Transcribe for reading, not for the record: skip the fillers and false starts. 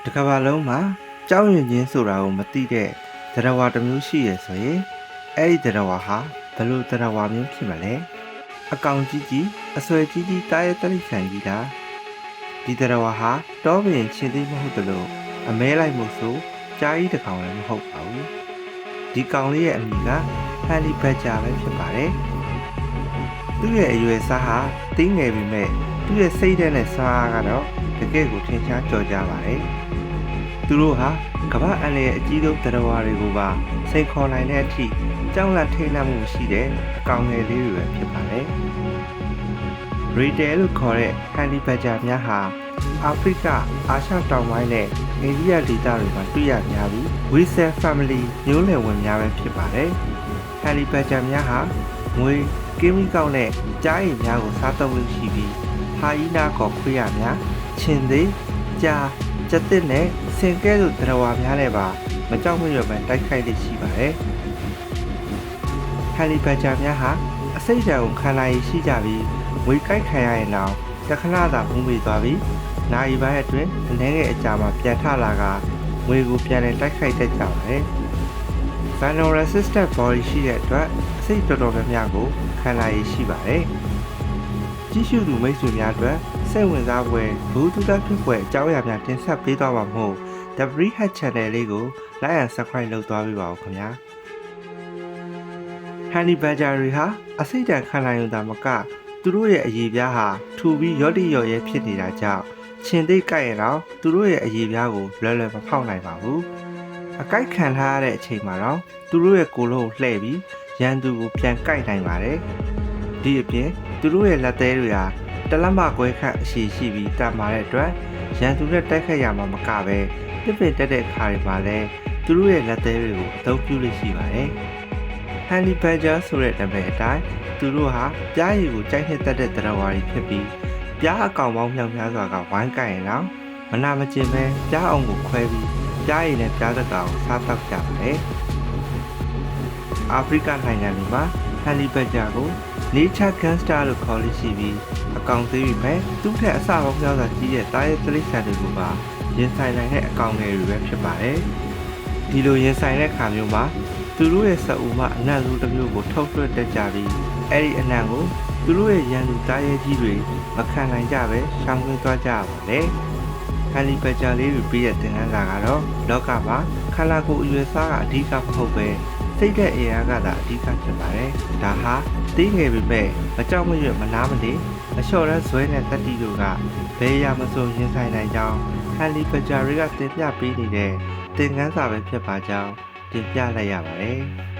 တကဘာလုံးမှာကြောက်ရွံ့ခြင်းဆိုတာကိုမသိတဲ့သရဝါတစ်မျိုးရှိရဆိုရင်အဲ့ဒီသရဝါဟာဘယ်လိုသရဝါမျိုးဖြစ်မလဲအကောင်ကြီးကြီးအဆွဲကြီးကြီးတားရဲ့တလိဆန်ကြီးလားဒီသရဝါဟာတောပင်ချင်းသေးမဟုတ်သလိုအမဲလိုက်မှုဆိုကြားကြီးတစ်ကောင်လည်းမဟုတ်ပါဘူးဒီကောင်လေးရဲ့အမည်ကဟန်လီဘတ်ဂျာပဲဖြစ်ပါတယ်သူ့ရဲ့အရွယ်စားဟာတင်းငယ်ပေမဲ့သူ့ရဲ့စိတ်ဓာတ်နဲ့စားအားကတော့တကယ့်ကိုထင်ရှားကြော်ကြားပါတယ်သူတို့ဟာကမ္ဘာအန္တရာယ်အကြီးဆုံးသတ္တဝါတွေကိုပါစိန်ခေါ်နိုင်တဲ့အထိကြောက်လန့်ထိတ်လန့်မှုရှိတဲ့အကောင်ငယ်လေးတွေပဲဖြစ်ပါတယ်။ရီတယ်လို့ခေါ်တဲ့ဟန်လီဘတ်ဂျာများဟာအာဖရိကအာရှတောင်ပိုင်းနဲ့အိန္ဒိယဒေသတွေမှာတွေ့ရများပြီးဝီဆယ် family မျိုးနွယ်ဝင်များပဲဖြစ်ပါတယ်။ဟန်လီဘတ်ဂျာများဟာငွေကင်းမီကောက်နဲ့ကြားရည်များကိုစားသုံးလို့ရှိပြီးဟာယီနာခေါ်ခွေးရများခြင်သေးကြားကျက်တစ်နဲ့ဆင်ကဲတို့သရဝါများနဲ့ပါမကြောက်မရွံ့ပဲတိုက်ခိုက်လိရှိပါတယ်။ဟန်လီဘတ်ဂျာများဟာအစိတ်ဓာတ်ကိုခံနိုင်ရရှိကြပြီးငွေကိုက်ခံရရင်တော့တခဏသာမှုမိသွားပြီးနိုင်ပိုင်းအတွင်းအနည်းငယ်အကြာမှာပြန်ထလာကငွေကိုပြန်လည်တိုက်ခိုက်တတ်ကြပါတယ်။ Venom resistant body ရှိတဲ့အတွက်အစိတ်တော်တော်များများကိုခံနိုင်ရရှိပါတယ်။ကြီးစုသူမိတ်ဆွေများအတွက်စိတ်ဝင်စားဖွယ်ဘူတူတက်ဖြစ်ဖွယ်အကြောင်းအရာများတင်ဆက်ပေးသွားမှာမို့ The Free Hat Channel လေးကို Like and Subscribe လုပ်သွားပေးပါဦးခင်ဗျာ။ Honey Badger တွေဟာအစိတ်ဓာတ်ခံနိုင်ရုံသာမကသူတို့ရဲ့အရည်ပြားဟာထူပြီးရော့တိရော့ရဲဖြစ်နေတာကြောင့်ခြင်သိပ်ကိုက်ရတော့သူတို့ရဲ့အရည်ပြားကိုလွယ်လွယ်မဖောက်နိုင်ပါဘူး။အကိုက်ခံထားရတဲ့အချိန်မှာတော့သူတို့ရဲ့ကိုယ်လုံးကိုလှည့်ပြီးရန်သူကိုပြန်ကိုက်နိုင်ပါတယ်။ဒီအပြင်သူတို့ရဲ့လက်သေးတွေဟာတလက်မကွဲခန့်အရှိရှိပြီးတန်မာတဲ့အတွက်ရန်သူနဲ့တိုက်ခိုက်ရမှာမကပဲတစ်ပင်တက်တဲ့ခါတွေမှာလည်းသူတို့ရဲ့လက်သေးတွေကိုအသုံးပြုလို့ရှိပါတယ်။ Honey Badger ဆိုတဲ့နာမည်အတိုင်းသူတို့ဟာပြားရည်ကိုကြိုက်နှစ်သက်တဲ့သတ္တဝါတွေဖြစ်ပြီးပြားအကောင်ပေါင်းမြောက်များစွာကဝိုင်းကိုက်ရင်တော့မနာမကျင်ပဲပြားအောင်ကိုခွဲပြီးပြားရည်နဲ့ပြားသက်ကောင်စားတောက်ကြပါတယ်။အာဖရိကနိုင်ငံတွေမှာ Honey Badger ကို Nature Gangster လို့ခေါ်လို့ရှိပြီးအကောင်သေးပြီမဲ့သူ့ထက်အဆပေါင်းများစွာကြီးတဲ့တားရဲတိရစ္ဆာန်တွေကိုပါရင်ဆိုင်နိုင်တဲ့အကောင်ငယ်တွေပဲဖြစ်ပါတယ်။ဒီလိုရင်ဆိုင်တဲ့အခါမျိုးမှာသူတို့ရဲ့စအူမှအနံ့လိုတစ်မျိုးကိုထုတ်လွှတ်တတ်ကြပြီးအဲ့ဒီအနံ့ကိုသူတို့ရဲ့ရန်သူတားရဲကြီးတွေမခံနိုင်ကြပဲရှောင်ကွင်းသွားကြရပါတယ်။ Honey Badger လေးတွေပြီးတဲ့သင်ခန်းစာကတော့လောကမှာခန္ဓာကိုယ်အရွယ်စားကအဓိကမဟုတ်ပဲစိတ်တဲ့အရာကသာအဓိကဖြစ်ပါတယ်။ဒါဟာသေးငယ်ပေမဲ့မကြောက်မရွံ့မနာမနေအလျှော့ရမ်းဇွဲနဲ့တတိတို့ကဘယ်ရာမဆိုရင်ဆိုင်နိုင်ကြောင်းHoney Badger တွေကတင်ပြပေးနေတဲ့သင်ခန်းစာပဲဖြစ်ပါကြောင်းတင်ပြလိုက်ရပါတယ်။